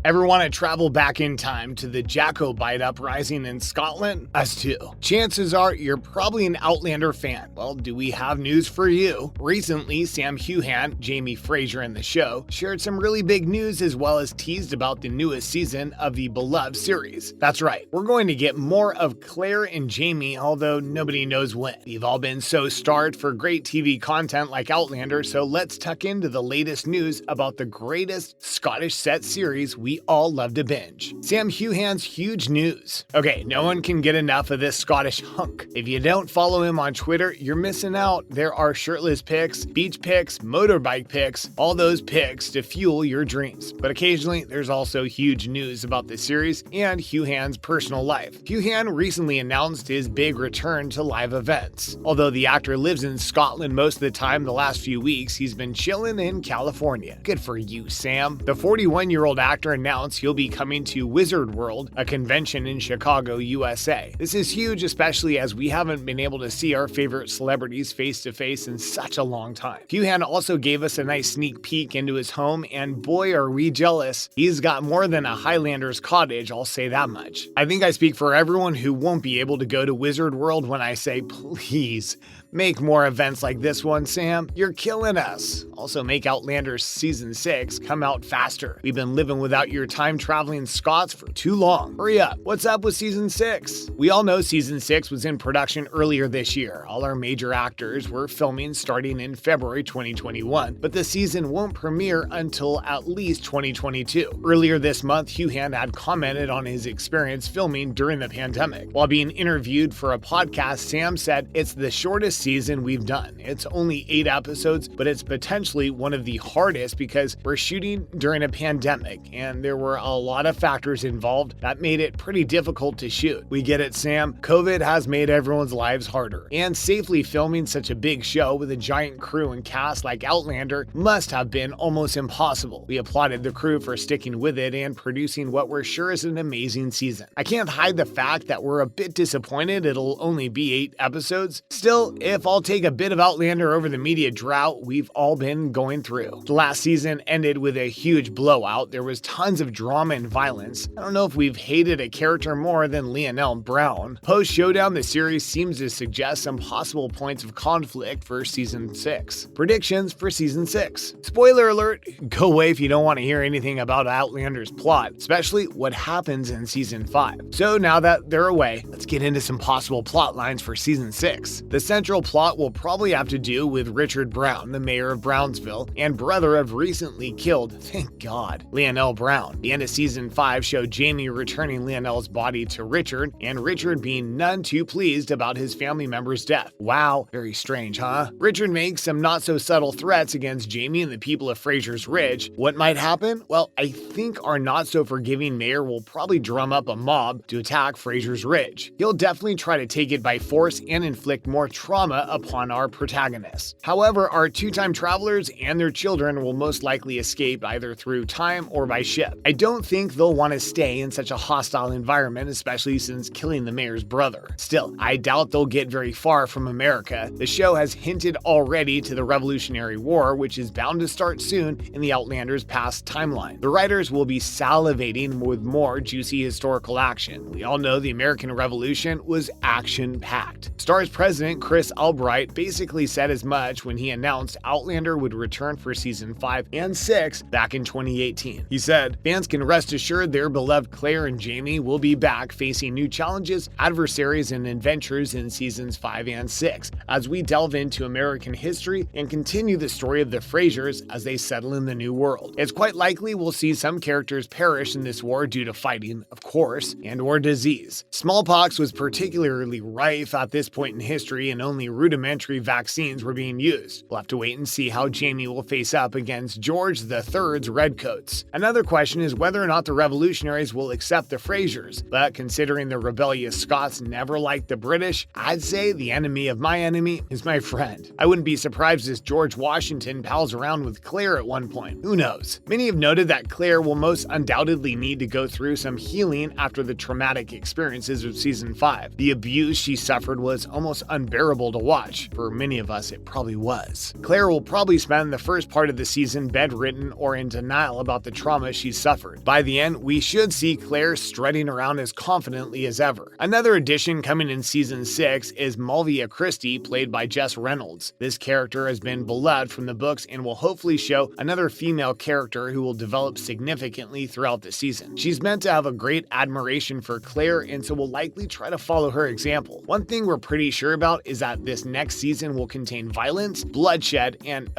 Ever want to travel back in time to the Jacobite uprising in Scotland? Us too. Chances are you're probably an Outlander fan. Well, do we have news for you? Recently, Sam Heughan, Jamie Fraser in the show, shared some really big news as well as teased about the newest season of the beloved series. That's right, we're going to get more of Claire and Jamie, although nobody knows when. We've all been so starved for great TV content like Outlander, so let's tuck into the latest news about the greatest Scottish set series we all love to binge. Sam Heughan's huge news. Okay, no one can get enough of this Scottish hunk. If you don't follow him on Twitter, you're missing out. There are shirtless pics, beach pics, motorbike pics, all those pics to fuel your dreams. But occasionally, there's also huge news about the series and Heughan's personal life. Heughan recently announced his big return to live events. Although the actor lives in Scotland most of the time the last few weeks, he's been chilling in California. Good for you, Sam. The 41-year-old actor announced he'll be coming to Wizard World, a convention in Chicago, USA. This is huge, especially as we haven't been able to see our favorite celebrities face to face in such a long time. Heughan also gave us a nice sneak peek into his home, and boy are we jealous. He's got more than a Highlander's cottage, I'll say that much. I think I speak for everyone who won't be able to go to Wizard World when I say, please, make more events like this one, Sam. You're killing us. Also, make Outlander Season 6 come out faster. We've been living without your time-traveling Scots for too long. Hurry up. What's up with Season 6? We all know Season 6 was in production earlier this year. All our major actors were filming starting in February 2021, but the season won't premiere until at least 2022. Earlier this month, Heughan had commented on his experience filming during the pandemic. While being interviewed for a podcast, Sam said, "It's the shortest season we've done. It's only 8 episodes, but it's potentially one of the hardest because we're shooting during a pandemic and there were a lot of factors involved that made it pretty difficult to shoot. We get it, Sam. COVID has made everyone's lives harder, and safely filming such a big show with a giant crew and cast like Outlander must have been almost impossible. We applauded the crew for sticking with it and producing what we're sure is an amazing season. I can't hide the fact that we're a bit disappointed it'll only be 8 episodes. Still, if I'll take a bit of Outlander over the media drought we've all been going through. The last season ended with a huge blowout. There was tons of drama and violence. I don't know if we've hated a character more than Lionel Brown. Post-showdown, the series seems to suggest some possible points of conflict for Season 6. Predictions for Season 6. Spoiler alert, go away if you don't want to hear anything about Outlander's plot, especially what happens in Season 5. So now that they're away, let's get into some possible plot lines for Season 6. The central plot will probably have to do with Richard Brown, the mayor of Brownsville, and brother of recently killed, thank God, Lionel Brown. The end of Season 5 showed Jamie returning Lionel's body to Richard, and Richard being none too pleased about his family member's death. Wow, very strange, huh? Richard makes some not-so-subtle threats against Jamie and the people of Fraser's Ridge. What might happen? Well, I think our not-so-forgiving mayor will probably drum up a mob to attack Fraser's Ridge. He'll definitely try to take it by force and inflict more trauma upon our protagonists. However, our two-time travelers and their children will most likely escape either through time or by ship. I don't think they'll want to stay in such a hostile environment, especially since killing the mayor's brother. Still, I doubt they'll get very far from America. The show has hinted already to the Revolutionary War, which is bound to start soon in the Outlander's past timeline. The writers will be salivating with more juicy historical action. We all know the American Revolution was action-packed. Star's president, Chris Albright, basically said as much when he announced Outlander would return for Season 5 and 6 back in 2018. He said, "Fans can rest assured their beloved Claire and Jamie will be back facing new challenges, adversaries, and adventures in Seasons 5 and 6 as we delve into American history and continue the story of the Frasers as they settle in the new world. It's quite likely we'll see some characters perish in this war due to fighting, of course, and/or disease. Smallpox was particularly rife at this point in history, and only rudimentary vaccines were being used. We'll have to wait and see how Jamie will face up against George III's Redcoats. Another question is whether or not the revolutionaries will accept the Frasers, but considering the rebellious Scots never liked the British, I'd say the enemy of my enemy is my friend. I wouldn't be surprised if George Washington pals around with Claire at one point. Who knows? Many have noted that Claire will most undoubtedly need to go through some healing after the traumatic experiences of Season 5. The abuse she suffered was almost unbearable to to watch. For many of us, it probably was. Claire will probably spend the first part of the season bedridden or in denial about the trauma she suffered. By the end, we should see Claire strutting around as confidently as ever. Another addition coming in season 6 is Malvia Christie, played by Jess Reynolds. This character has been beloved from the books and will hopefully show another female character who will develop significantly throughout the season. She's meant to have a great admiration for Claire and so will likely try to follow her example. One thing we're pretty sure about is that this next season will contain violence, bloodshed, and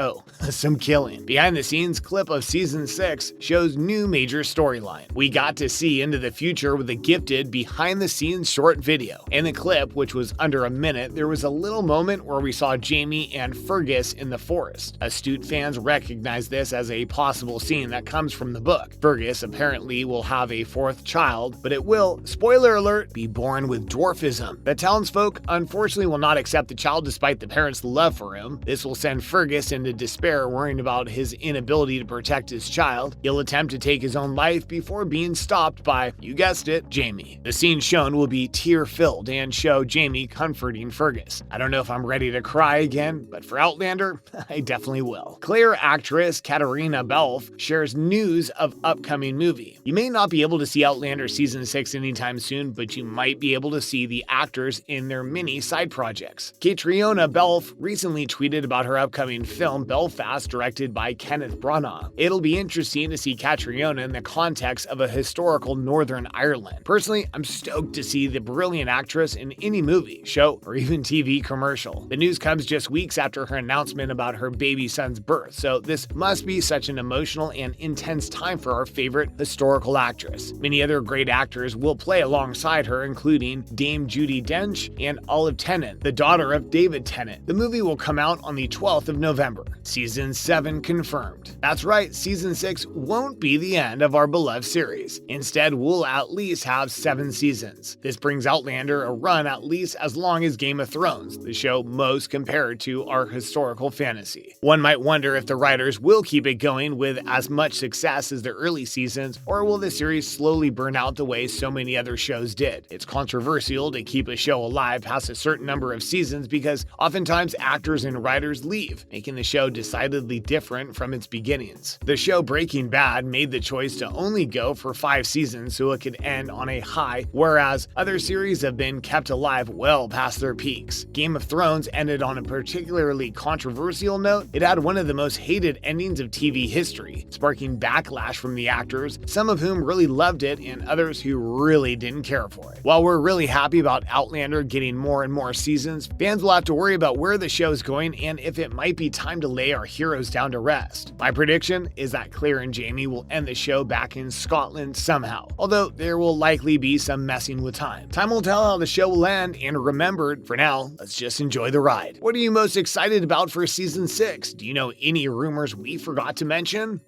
some killing. Behind the scenes clip of season 6 shows new major storyline. We got to see into the future with a gifted behind the scenes short video. In the clip, which was under a minute, there was a little moment where we saw Jamie and Fergus in the forest. Astute fans recognize this as a possible scene that comes from the book. Fergus apparently will have a fourth child, but it will, spoiler alert, be born with dwarfism. The townsfolk unfortunately will not accept the child despite the parents' love for him. This will send Fergus into despair, worrying about his inability to protect his child. He'll attempt to take his own life before being stopped by, you guessed it, Jamie. The scene shown will be tear-filled and show Jamie comforting Fergus. I don't know if I'm ready to cry again, but for Outlander, I definitely will. Claire actress Catriona Balfe shares news of upcoming movie. You may not be able to see Outlander season 6 anytime soon, but you might be able to see the actors in their mini side projects. Catriona Balfe recently tweeted about her upcoming film Belfast, directed by Kenneth Branagh. It'll be interesting to see Catriona in the context of a historical Northern Ireland. Personally, I'm stoked to see the brilliant actress in any movie, show, or even TV commercial. The news comes just weeks after her announcement about her baby son's birth, so this must be such an emotional and intense time for our favorite historical actress. Many other great actors will play alongside her, including Dame Judi Dench and Olive Tennant, the daughter of David Tennant. The movie will come out on the 12th of November. Season 7 confirmed. That's right, Season 6 won't be the end of our beloved series. Instead, we'll at least have 7 seasons. This brings Outlander a run at least as long as Game of Thrones, the show most compared to our historical fantasy. One might wonder if the writers will keep it going with as much success as the early seasons, or will the series slowly burn out the way so many other shows did. It's controversial to keep a show alive past a certain number of seasons because oftentimes actors and writers leave, making the show decidedly different from its beginnings. The show Breaking Bad made the choice to only go for 5 seasons so it could end on a high, whereas other series have been kept alive well past their peaks. Game of Thrones ended on a particularly controversial note. It had one of the most hated endings of TV history, sparking backlash from the actors, some of whom really loved it and others who really didn't care for it. While we're really happy about Outlander getting more and more seasons, fans will have to worry about where the show's going and if it might be time to lay our heroes down to rest. My prediction is that Claire and Jamie will end the show back in Scotland somehow, although there will likely be some messing with time. Time will tell how the show will end, and remember, for now, let's just enjoy the ride. What are you most excited about for Season 6? Do you know any rumors we forgot to mention?